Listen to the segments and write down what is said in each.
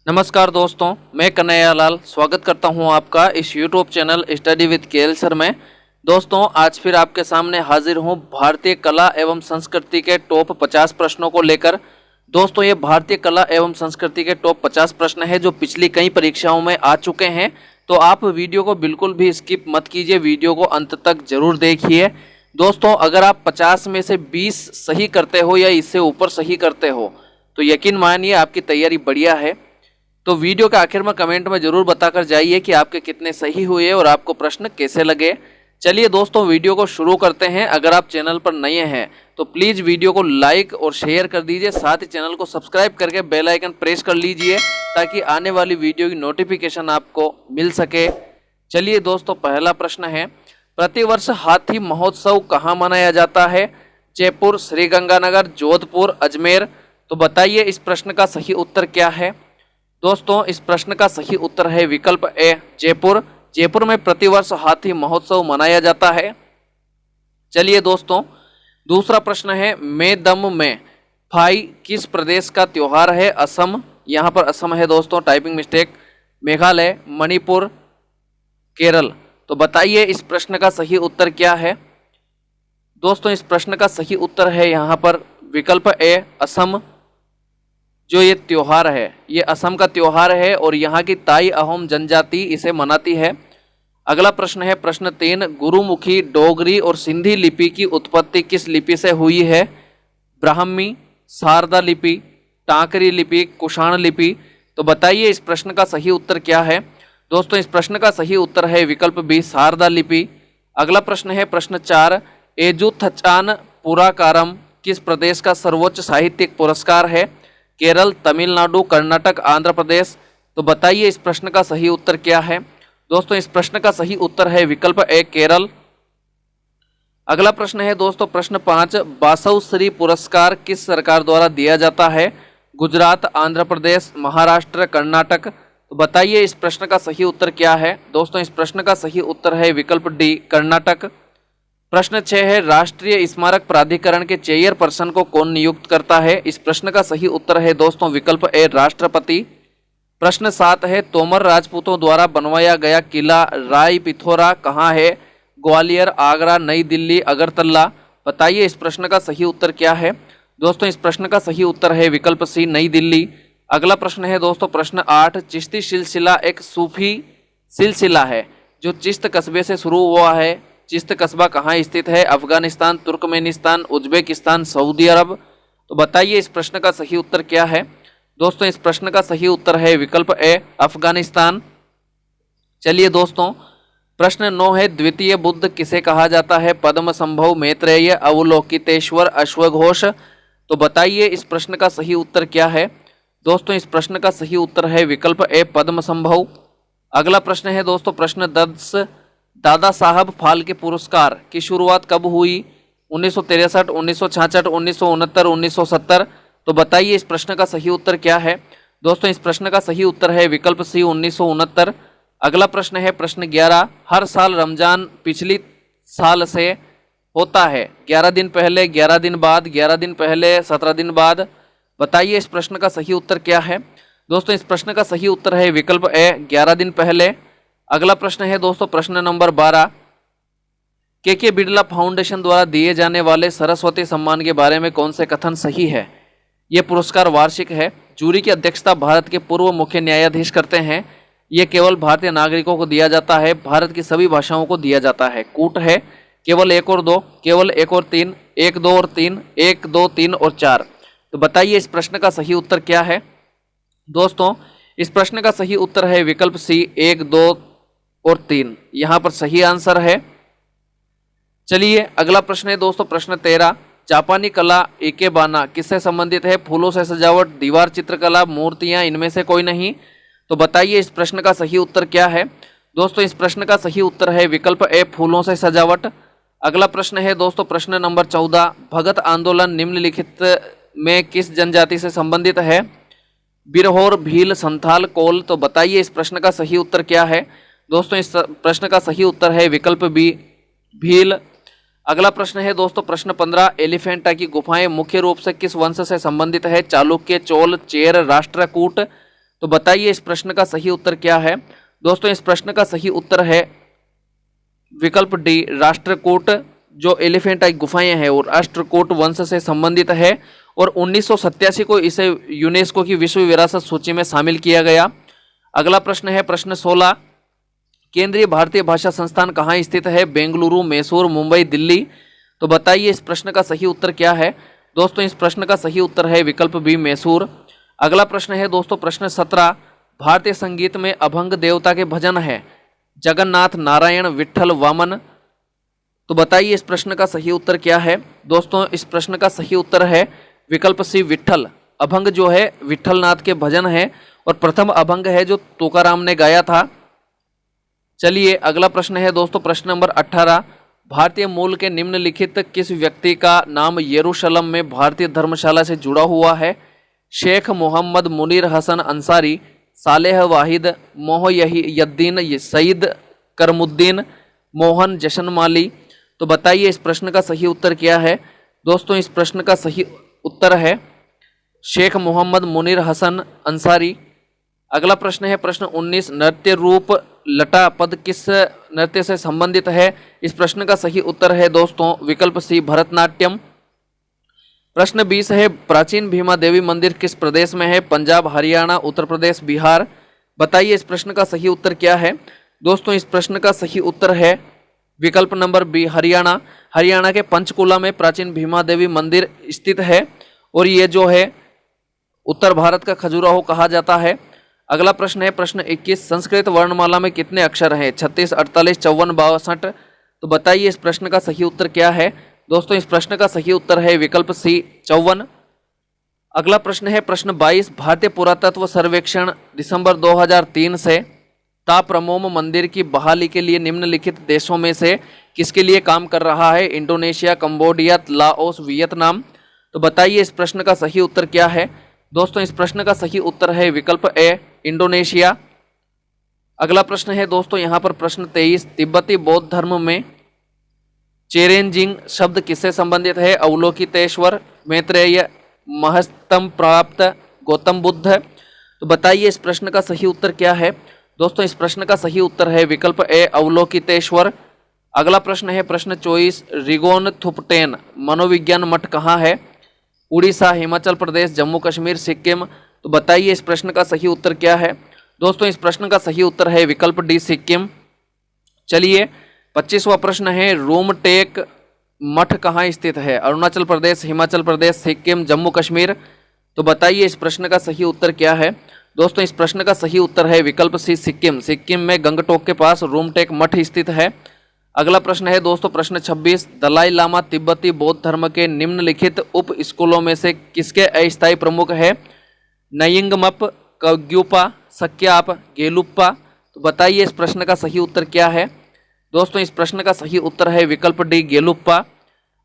नमस्कार दोस्तों, मैं कन्हैया लाल स्वागत करता हूं आपका इस YouTube channel study with KL sir में। दोस्तों, आज फिर आपके सामने हाजिर हूं भारतीय कला एवं संस्कृति के टॉप 50 प्रश्नों को लेकर। दोस्तों, ये भारतीय कला एवं संस्कृति के टॉप 50 प्रश्न है जो पिछली कई परीक्षाओं में आ चुके हैं। तो आप वीडियो को बिल्कुल भी स्किप मत कीजिए, वीडियो को अंत तक जरूर देखिए। दोस्तों, अगर आप 50 में से 20 सही करते हो या इससे ऊपर सही करते हो तो यकीन मानिए आपकी तैयारी बढ़िया है। तो वीडियो के आखिर में कमेंट में जरूर बताकर जाइए कि आपके कितने सही हुए और आपको प्रश्न कैसे लगे। चलिए दोस्तों, वीडियो को शुरू करते हैं। अगर आप चैनल पर नए हैं तो प्लीज़ वीडियो को लाइक और शेयर कर दीजिए, साथ ही चैनल को सब्सक्राइब करके बेल आइकन प्रेस कर लीजिए ताकि आने वाली वीडियो की नोटिफिकेशन आपको मिल सके। चलिए दोस्तों, पहला प्रश्न है, प्रतिवर्ष हाथी महोत्सव कहाँ मनाया जाता है? जयपुर, श्रीगंगानगर, जोधपुर, अजमेर। तो बताइए इस प्रश्न का सही उत्तर क्या है? दोस्तों, इस प्रश्न का सही उत्तर है विकल्प ए, जयपुर। जयपुर में प्रतिवर्ष हाथी महोत्सव मनाया जाता है। चलिए दोस्तों, दूसरा प्रश्न है, मेदम में फाई किस प्रदेश का त्योहार है? असम, यहाँ पर असम है दोस्तों, टाइपिंग मिस्टेक। मेघालय, मणिपुर, केरल। तो बताइए इस प्रश्न का सही उत्तर क्या है? दोस्तों, इस प्रश्न का सही उत्तर है यहाँ पर विकल्प ए, असम। जो ये त्योहार है ये असम का त्योहार है और यहाँ की ताई अहोम जनजाति इसे मनाती है। अगला प्रश्न है, प्रश्न 3, गुरुमुखी, डोगरी और सिंधी लिपि की उत्पत्ति किस लिपि से हुई है? ब्राह्मी, शारदा लिपि, टांकरी लिपि, कुषाण लिपि। तो बताइए इस प्रश्न का सही उत्तर क्या है? दोस्तों, इस प्रश्न का सही उत्तर है विकल्प बी, शारदा लिपि। अगला प्रश्न है, प्रश्न 4, एजुथचान पुराकारम किस प्रदेश का सर्वोच्च साहित्यिक पुरस्कार है? केरल, तमिलनाडु, कर्नाटक, आंध्र प्रदेश। तो बताइए इस प्रश्न का सही उत्तर क्या है? दोस्तों, इस प्रश्न का सही उत्तर है विकल्प ए, केरल। अगला प्रश्न है दोस्तों, प्रश्न 5, बासवश्री पुरस्कार किस सरकार द्वारा दिया जाता है? गुजरात, आंध्र प्रदेश, महाराष्ट्र, कर्नाटक। तो बताइए इस प्रश्न का सही उत्तर क्या है? दोस्तों, इस प्रश्न का सही उत्तर है विकल्प डी, कर्नाटक। प्रश्न 6 है, राष्ट्रीय स्मारक प्राधिकरण के चेयरपर्सन को कौन नियुक्त करता है? इस प्रश्न का सही उत्तर है दोस्तों विकल्प ए, राष्ट्रपति। प्रश्न 7 है, तोमर राजपूतों द्वारा बनवाया गया किला राय पिथौरा कहाँ है? ग्वालियर, आगरा, नई दिल्ली, अगरतला। बताइए इस प्रश्न का सही उत्तर क्या है? दोस्तों, इस प्रश्न का सही उत्तर है विकल्प सी, नई दिल्ली। अगला प्रश्न है दोस्तों, प्रश्न 8, चिश्ती सिलसिला एक सूफी सिलसिला है जो चिश्त कस्बे से शुरू हुआ है। चिश्त कस्बा कहाँ स्थित है? अफगानिस्तान, तुर्कमेनिस्तान, उज्बेकिस्तान, सऊदी अरब। तो बताइए इस प्रश्न का सही उत्तर क्या है? दोस्तों, इस प्रश्न का सही उत्तर है विकल्प ए, अफगानिस्तान। चलिए दोस्तों, प्रश्न 9 है, द्वितीय बुद्ध किसे कहा जाता है? पद्म संभव, मैत्रेय, अवलोकितेश्वर, अश्वघोष। तो बताइए इस प्रश्न का सही उत्तर क्या है? दोस्तों, इस प्रश्न का सही उत्तर है विकल्प ए, पद्म संभव। अगला प्रश्न है दोस्तों, प्रश्न 10, दादा साहब फाल्के पुरस्कार की शुरुआत कब हुई? 1963, 1966, 1969, 1970। तो बताइए इस प्रश्न का सही उत्तर क्या है? दोस्तों, इस प्रश्न का सही उत्तर है विकल्प सी, 1969। अगला प्रश्न है, प्रश्न 11, हर साल रमजान पिछली साल से होता है 11 दिन पहले, 11 दिन बाद, 11 दिन पहले, 17 दिन बाद। बताइए इस प्रश्न का सही उत्तर क्या है? दोस्तों, इस प्रश्न का सही उत्तर है विकल्प ए, 11 दिन पहले। अगला प्रश्न है दोस्तों, प्रश्न नंबर 12, के बिरला फाउंडेशन द्वारा दिए जाने वाले सरस्वती सम्मान के बारे में कौन से कथन सही है? यह पुरस्कार वार्षिक है। जूरी की अध्यक्षता भारत के पूर्व मुख्य न्यायाधीश करते हैं। यह केवल भारतीय नागरिकों को दिया जाता है। भारत की सभी भाषाओं को दिया जाता है। कूट है, केवल 1 और 2, केवल 1 और 3, 1, 2 और 3, 1, 2, 3 और 4। तो बताइए इस प्रश्न का सही उत्तर क्या है? दोस्तों, इस प्रश्न का सही उत्तर है विकल्प सी, 1, 2 और 3। यहां पर सही आंसर है। चलिए अगला प्रश्न है दोस्तों, प्रश्न 13, जापानी कला इकेबाना किससे संबंधित है? फूलों से सजावट, दीवार चित्रकला, मूर्तियां, इनमें से कोई नहीं। तो बताइए इस प्रश्न का सही उत्तर क्या है? दोस्तों, इस प्रश्न का सही उत्तर है विकल्प ए, फूलों से सजावट। अगला प्रश्न है दोस्तों, प्रश्न नंबर 14, भगत आंदोलन निम्नलिखित में किस जनजाति से संबंधित है? बिरहोर, भील, संथाल, कोल। तो बताइए इस प्रश्न का सही उत्तर क्या है? दोस्तों, इस प्रश्न का सही उत्तर है विकल्प बी, भील। अगला प्रश्न है दोस्तों, प्रश्न 15, एलिफेंटा की गुफाएं मुख्य रूप से किस वंश से संबंधित है? चालुक्य, चोल, चेर, राष्ट्रकूट। तो बताइए इस प्रश्न का सही उत्तर क्या है। दोस्तों इस प्रश्न का सही उत्तर है विकल्प डी, राष्ट्रकूट जो एलिफेंटाइक गुफाएं हैं और राष्ट्रकूट वंश से संबंधित है और 1987 को इसे यूनेस्को की विश्व विरासत सूची में शामिल किया गया। अगला प्रश्न है प्रश्न 16, केंद्रीय भारतीय भाषा संस्थान कहाँ स्थित है? बेंगलुरु, मैसूर, मुंबई, दिल्ली। तो बताइए इस प्रश्न का सही उत्तर क्या है। दोस्तों इस प्रश्न का सही उत्तर है विकल्प बी, मैसूर। अगला प्रश्न है दोस्तों प्रश्न 17, भारतीय संगीत में अभंग देवता के भजन है जगन्नाथ, नारायण, विट्ठल, वामन। तो बताइए इस प्रश्न का सही उत्तर क्या है। दोस्तों इस प्रश्न का सही उत्तर है विकल्प सी, विट्ठल। अभंग जो है विट्ठलनाथ के भजन है और प्रथम अभंग है जो तुकाराम ने गाया था। चलिए अगला प्रश्न है दोस्तों प्रश्न नंबर 18, भारतीय मूल के निम्नलिखित किस व्यक्ति का नाम यरूशलेम में भारतीय धर्मशाला से जुड़ा हुआ है? शेख मोहम्मद मुनीर हसन अंसारी, सालेह वाहिद, मोहयद्दीन सईद करमुद्दीन, मोहन जशनमाली। तो बताइए इस प्रश्न का सही उत्तर क्या है। दोस्तों इस प्रश्न का सही उत्तर है शेख मोहम्मद मुनीर हसन अंसारी। अगला प्रश्न है प्रश्न 19, नृत्य रूप लटा पद किस नृत्य से संबंधित है? इस प्रश्न का सही उत्तर है दोस्तों विकल्प सी, भरतनाट्यम। प्रश्न 20 है, प्राचीन भीमा देवी मंदिर किस प्रदेश में है? पंजाब, हरियाणा, उत्तर प्रदेश, बिहार। बताइए इस प्रश्न का सही उत्तर क्या है। दोस्तों इस प्रश्न का सही उत्तर है विकल्प नंबर बी, हरियाणा। हरियाणा के पंचकुला में प्राचीन भीमा देवी मंदिर स्थित है और ये जो है उत्तर भारत का खजुराहो कहा जाता है। अगला प्रश्न है प्रश्न 21, संस्कृत वर्णमाला में कितने अक्षर हैं? 36, 48, 54, 62। तो बताइए इस प्रश्न का सही उत्तर क्या है। दोस्तों इस प्रश्न का सही उत्तर है विकल्प सी, 54। अगला प्रश्न है प्रश्न 22, भारतीय पुरातत्व सर्वेक्षण दिसंबर 2003 से ताप्रमोम मंदिर की बहाली के लिए निम्नलिखित देशों में से किसके लिए काम कर रहा है? Indonesia, Cambodia, Laos, Vietnam. तो बताइए इस प्रश्न का सही उत्तर क्या है। दोस्तों इस प्रश्न का सही उत्तर है विकल्प ए, इंडोनेशिया। अगला प्रश्न है दोस्तों यहाँ पर प्रश्न 23, तिब्बती बौद्ध धर्म में चेरेंजिंग शब्द किससे संबंधित है? अवलोकितेश्वर, मैत्रेय, महस्तम प्राप्त, गौतम बुद्ध। तो बताइए इस प्रश्न का सही उत्तर क्या है। दोस्तों इस प्रश्न का सही उत्तर है विकल्प ए, अवलोकितेश्वर। अगला प्रश्न है प्रश्न 24, रिगोन थुपटेन मनोविज्ञान मठ कहाँ है? उड़ीसा, हिमाचल प्रदेश, जम्मू कश्मीर, सिक्किम। तो बताइए इस प्रश्न का सही उत्तर क्या है। दोस्तों इस प्रश्न का सही उत्तर है विकल्प डी, सिक्किम। चलिए 25वां प्रश्न है, रोमटेक मठ कहाँ स्थित है? अरुणाचल प्रदेश, हिमाचल प्रदेश, सिक्किम, जम्मू कश्मीर। तो बताइए इस प्रश्न का सही उत्तर क्या है। दोस्तों इस प्रश्न का सही उत्तर है विकल्प सी, सिक्किम। सिक्किम में गंगटोक के पास रोमटेक मठ स्थित है। अगला प्रश्न है दोस्तों प्रश्न 26, दलाई लामा तिब्बती बौद्ध धर्म के निम्नलिखित उप स्कूलों में से किसके अस्थायी प्रमुख है? नयिंगमप, कग्युपा, सक्याप, गेलुप्पा। तो बताइए इस प्रश्न का सही उत्तर क्या है। दोस्तों इस प्रश्न का सही उत्तर है विकल्प डी, गेलुप्पा।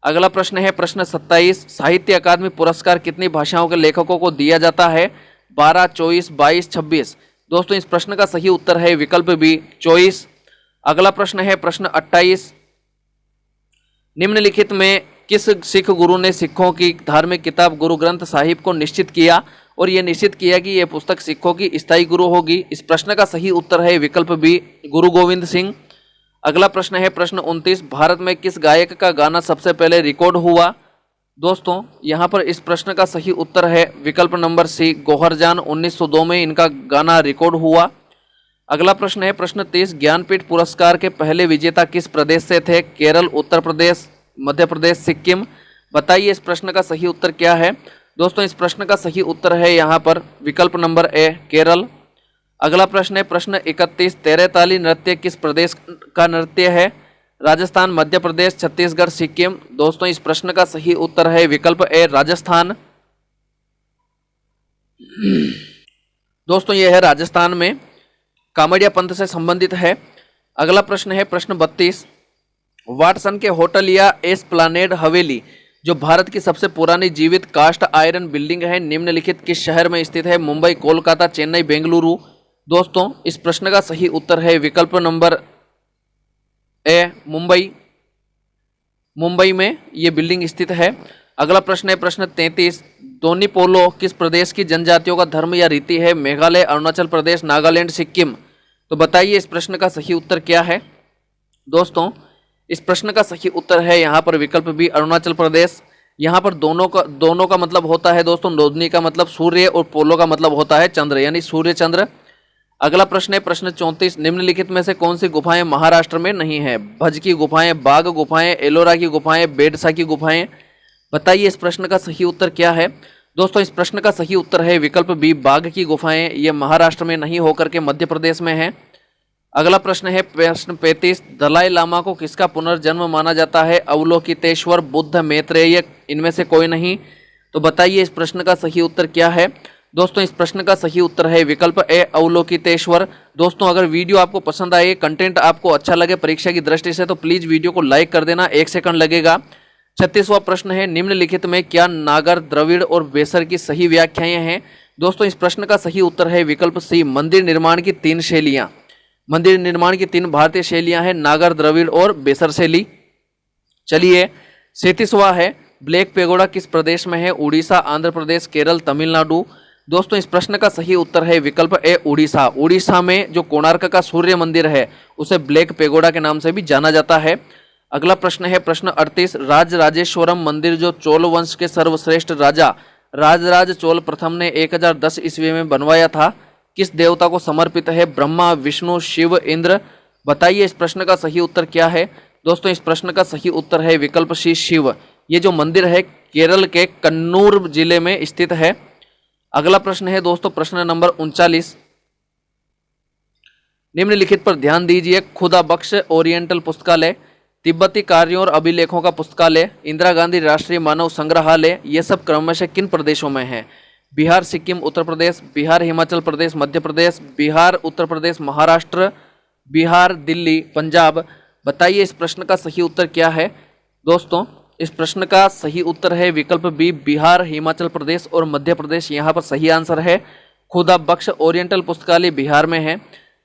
अगला प्रश्न है प्रश्न 27, साहित्य अकादमी पुरस्कार कितनी भाषाओं के लेखकों को दिया जाता है? 12, 24, 22, 26। दोस्तों इस प्रश्न का सही उत्तर है विकल्प बी, 24। अगला प्रश्न है प्रश्न 28, निम्नलिखित में किस सिख गुरु ने सिखों की धार्मिक किताब गुरु ग्रंथ साहिब को निश्चित किया और यह निश्चित किया कि यह पुस्तक सिखों की स्थायी गुरु होगी? इस प्रश्न का सही उत्तर है विकल्प बी, गुरु गोविंद सिंह। अगला प्रश्न है प्रश्न 29, भारत में किस गायक का गाना सबसे पहले रिकॉर्ड हुआ? दोस्तों यहाँ पर इस प्रश्न का सही उत्तर है विकल्प नंबर सी, गौहरजान। 1902 में इनका गाना रिकॉर्ड हुआ। अगला प्रश्न है प्रश्न 30, ज्ञानपीठ पुरस्कार के पहले विजेता किस प्रदेश से थे? केरल, उत्तर प्रदेश, मध्य प्रदेश, सिक्किम। बताइए इस प्रश्न का सही उत्तर क्या है। दोस्तों इस प्रश्न का सही उत्तर है यहाँ पर विकल्प नंबर ए, केरल। अगला प्रश्न है प्रश्न 31, तेरे ताली नृत्य किस प्रदेश का नृत्य है? राजस्थान, मध्य प्रदेश, छत्तीसगढ़, सिक्किम। दोस्तों इस प्रश्न का सही उत्तर है विकल्प ए, राजस्थान। दोस्तों यह है राजस्थान में कामड़िया पंथ से संबंधित है। अगला प्रश्न है प्रश्न 32, वाटसन के होटल या एस्प्लानेड हवेली जो भारत की सबसे पुरानी जीवित कास्ट आयरन बिल्डिंग है निम्नलिखित किस शहर में स्थित है? मुंबई, कोलकाता, चेन्नई, बेंगलुरु। दोस्तों इस प्रश्न का सही उत्तर है विकल्प नंबर ए, मुंबई। मुंबई में ये बिल्डिंग स्थित है। अगला प्रश्न है प्रश्न 33, दोनी पोलो किस प्रदेश की जनजातियों का धर्म या रीति है? मेघालय, अरुणाचल प्रदेश, नागालैंड, सिक्किम। तो बताइए इस प्रश्न का सही उत्तर क्या है? दोस्तों इस प्रश्न का सही उत्तर है यहाँ पर विकल्प बी, अरुणाचल प्रदेश। यहाँ पर दोनों का मतलब होता है दोस्तों नोदनी का मतलब सूर्य और पोलो का मतलब होता है चंद्र, यानी सूर्य चंद्र। अगला प्रश्न है प्रश्न 34, निम्नलिखित में से कौन सी गुफाएं महाराष्ट्र में नहीं है? भज की गुफाएं, बाघ गुफाएं, एलोरा की गुफाएं, बेडसा की गुफाएं। बताइए इस प्रश्न का सही उत्तर क्या है? दोस्तों इस प्रश्न का सही उत्तर है विकल्प बी, बाघ की गुफाएं। ये महाराष्ट्र में नहीं होकर के मध्य प्रदेश में है। अगला प्रश्न है प्रश्न 35, दलाई लामा को किसका पुनर्जन्म माना जाता है? अवलोकितेश्वर, बुद्ध, मैत्रेय, इनमें से कोई नहीं। तो बताइए इस प्रश्न का सही उत्तर क्या है? दोस्तों इस प्रश्न का सही उत्तर है विकल्प ए, अवलोकितेश्वर। दोस्तों अगर वीडियो आपको पसंद आए, कंटेंट आपको अच्छा लगे परीक्षा की दृष्टि से, तो प्लीज वीडियो को लाइक कर देना, 1 सेकंड लगेगा। 36वां प्रश्न है, निम्नलिखित में क्या नागर, द्रविड़ और बेसर की सही व्याख्याएं हैं? दोस्तों इस प्रश्न का सही उत्तर है विकल्प सी, मंदिर निर्माण की 3 शैलियां। मंदिर निर्माण की 3 भारतीय शैलियां हैं, नागर, द्रविड़ और बेसर शैली। चलिए 37वां है, ब्लैक पेगोडा किस प्रदेश में है? उड़ीसा, आंध्र प्रदेश, केरल, तमिलनाडु। दोस्तों इस प्रश्न का सही उत्तर है विकल्प ए, उड़ीसा। उड़ीसा में जो कोणार्क का सूर्य मंदिर है उसे ब्लैक पेगोडा के नाम से भी जाना जाता है। अगला प्रश्न है प्रश्न 38, राजराजेश्वरम मंदिर जो चोल वंश के सर्वश्रेष्ठ राजा राजराज चोल प्रथम ने 1010 ईस्वी में बनवाया था, किस देवता को समर्पित है? ब्रह्मा, विष्णु, शिव, इंद्र। बताइए इस प्रश्न का सही उत्तर क्या है? दोस्तों इस प्रश्न का सही उत्तर है विकल्प सी, शिव। ये जो मंदिर है केरल के कन्नूर जिले में स्थित है। अगला प्रश्न है दोस्तों प्रश्न नंबर 39, निम्नलिखित पर ध्यान दीजिए। खुदा बख्श ओरिएंटल पुस्तकालय, तिब्बती कार्यों और अभिलेखों का पुस्तकालय, इंदिरा गांधी राष्ट्रीय मानव संग्रहालय, ये सब क्रमशः किन प्रदेशों में है? बिहार, सिक्किम, उत्तर प्रदेश, बिहार, हिमाचल प्रदेश, मध्य प्रदेश, बिहार, उत्तर प्रदेश, महाराष्ट्र, बिहार, दिल्ली, पंजाब। बताइए इस प्रश्न का सही उत्तर क्या है? दोस्तों इस प्रश्न का सही उत्तर है विकल्प बी, बिहार, हिमाचल प्रदेश और मध्य प्रदेश। यहाँ पर सही आंसर है। खुदा बख्श ओरिएंटल पुस्तकालय बिहार में है,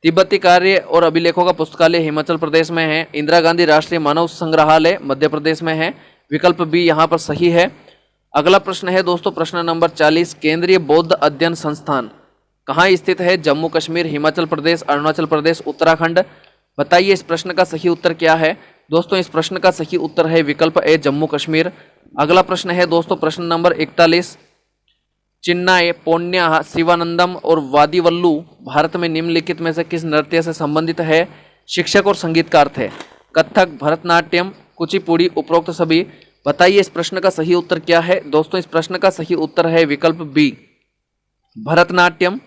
तिब्बती कार्य और अभिलेखों का पुस्तकालय हिमाचल प्रदेश में है, इंदिरा गांधी राष्ट्रीय मानव संग्रहालय मध्य प्रदेश में है। विकल्प बी यहाँ पर सही है। अगला प्रश्न है दोस्तों प्रश्न नंबर 40, केंद्रीय बौद्ध अध्ययन संस्थान कहाँ स्थित है? जम्मू कश्मीर, हिमाचल प्रदेश, अरुणाचल प्रदेश, उत्तराखंड। बताइए इस प्रश्न का सही उत्तर क्या है? दोस्तों इस प्रश्न का सही उत्तर है विकल्प ए, जम्मू कश्मीर। अगला प्रश्न है दोस्तों प्रश्न नंबर 41, चिन्नाय, पौन्या, शिवानंदम और वादीवल्लू भारत में निम्नलिखित में से किस नृत्य से संबंधित है? शिक्षक और संगीतकार थे। कथक, भरतनाट्यम, कुचिपुड़ी, उपरोक्त सभी। बताइए इस प्रश्न का सही उत्तर क्या है? दोस्तों इस प्रश्न का सही उत्तर है विकल्प बी, भरतनाट्यम।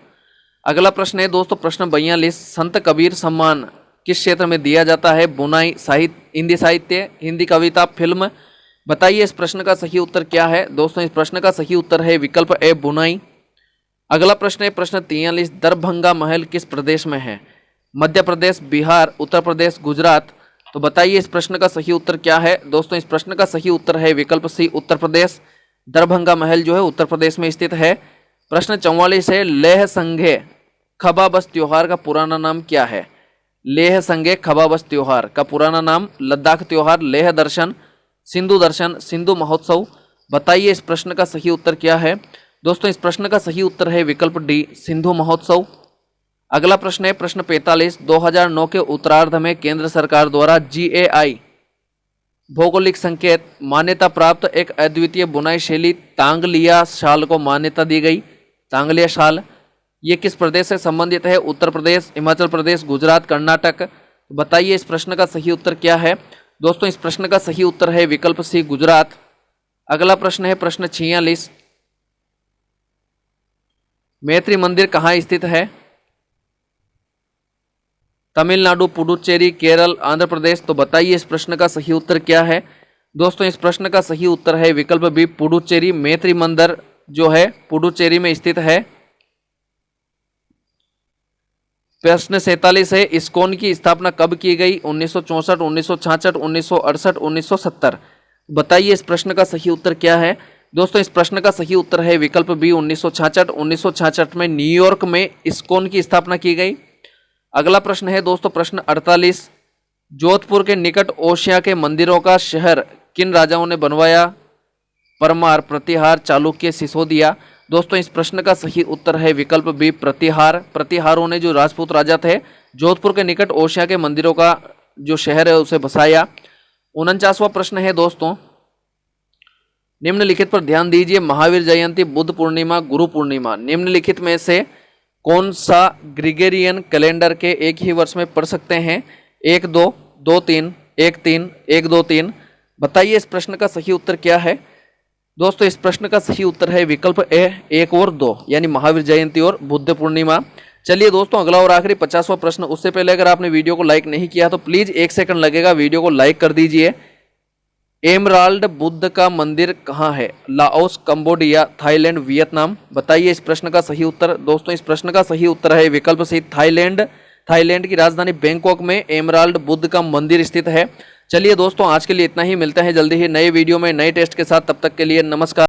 अगला प्रश्न है दोस्तों प्रश्न 42, संत कबीर सम्मान किस क्षेत्र में दिया जाता है? बुनाई, साहित्य, हिंदी साहित्य, हिंदी कविता, फिल्म। बताइए इस प्रश्न का सही उत्तर क्या है? दोस्तों इस प्रश्न का सही उत्तर है विकल्प ए, बुनाई। अगला प्रश्न है प्रश्न 43, दरभंगा महल किस प्रदेश में है? मध्य प्रदेश, बिहार, उत्तर प्रदेश, गुजरात। तो बताइए इस प्रश्न का सही उत्तर क्या है? दोस्तों इस प्रश्न का सही उत्तर है विकल्प सी, उत्तर प्रदेश। दरभंगा महल जो है उत्तर प्रदेश में स्थित है। प्रश्न 44 है, लेह संगे खबाबस त्योहार का पुराना नाम क्या है? लेह संगे खबाबस त्योहार का पुराना नाम लद्दाख त्योहार, लेह दर्शन, सिंधु दर्शन, सिंधु महोत्सव। बताइए इस प्रश्न का सही उत्तर क्या है? दोस्तों इस प्रश्न का सही उत्तर है विकल्प डी, सिंधु महोत्सव। अगला प्रश्न है प्रश्न 45, 2009 के उत्तरार्ध में केंद्र सरकार द्वारा GAI भौगोलिक संकेत मान्यता प्राप्त एक अद्वितीय बुनाई शैली तांगलिया शाल को मान्यता दी गई। तांगलिया शाल ये किस प्रदेश से संबंधित है? उत्तर प्रदेश, हिमाचल प्रदेश, गुजरात, कर्नाटक। बताइए इस प्रश्न का सही उत्तर क्या है? दोस्तों इस प्रश्न का सही उत्तर है विकल्प सी, गुजरात। अगला प्रश्न है प्रश्न 46, मैत्री मंदिर कहाँ स्थित है? तमिलनाडु, पुडुचेरी, केरल, आंध्र प्रदेश। तो बताइए इस प्रश्न का सही उत्तर क्या है? दोस्तों इस प्रश्न का सही उत्तर है विकल्प बी, पुडुचेरी। मैत्री मंदिर जो है पुडुचेरी में स्थित है। प्रश्न 47 है, इस्कॉन की स्थापना कब की गई? 1964, 1966, 1968, 1970। बताइए इस प्रश्न का सही उत्तर क्या है? दोस्तों इस प्रश्न का सही उत्तर है विकल्प बी, 1966। 1966 में न्यूयॉर्क में इस्कॉन की स्थापना की गई। अगला प्रश्न है दोस्तों प्रश्न 48, जोधपुर के निकट ओशिया के मंदिरों का शहर किन राजाओं ने बनवाया? परमार, प्रतिहार, चालुक्य, सिसोदिया। दोस्तों इस प्रश्न का सही उत्तर है विकल्प बी प्रतिहार। प्रतिहारों ने जो राजपूत राजा थे जोधपुर के निकट ओसिया के मंदिरों का जो शहर है उसे बसाया। 49वां प्रश्न है दोस्तों, निम्नलिखित पर ध्यान दीजिए। महावीर जयंती, बुद्ध पूर्णिमा, गुरु पूर्णिमा, निम्नलिखित में से कौन सा ग्रिगोरियन कैलेंडर के एक ही वर्ष में पढ़ सकते हैं? 1 2 2 3 1 3 1 2 3। बताइए इस प्रश्न का सही उत्तर क्या है? दोस्तों इस प्रश्न का सही उत्तर है विकल्प ए 1 और 2, यानी महावीर जयंती और बुद्ध पूर्णिमा। चलिए दोस्तों अगला और आखिरी 50वां प्रश्न। उससे पहले अगर आपने वीडियो को लाइक नहीं किया तो प्लीज 1 सेकंड लगेगा, वीडियो को लाइक कर दीजिए। एमराल्ड बुद्ध का मंदिर कहाँ है? Laos, Cambodia, Thailand, Vietnam. बताइए इस प्रश्न का सही उत्तर। दोस्तों इस प्रश्न का सही उत्तर है विकल्प सी थाईलैंड। थाईलैंड की राजधानी बैंकॉक में एमराल्ड बुद्ध का मंदिर स्थित है। चलिए दोस्तों आज के लिए इतना ही, मिलते हैं जल्दी ही नए वीडियो में नए टेस्ट के साथ। तब तक के लिए नमस्कार।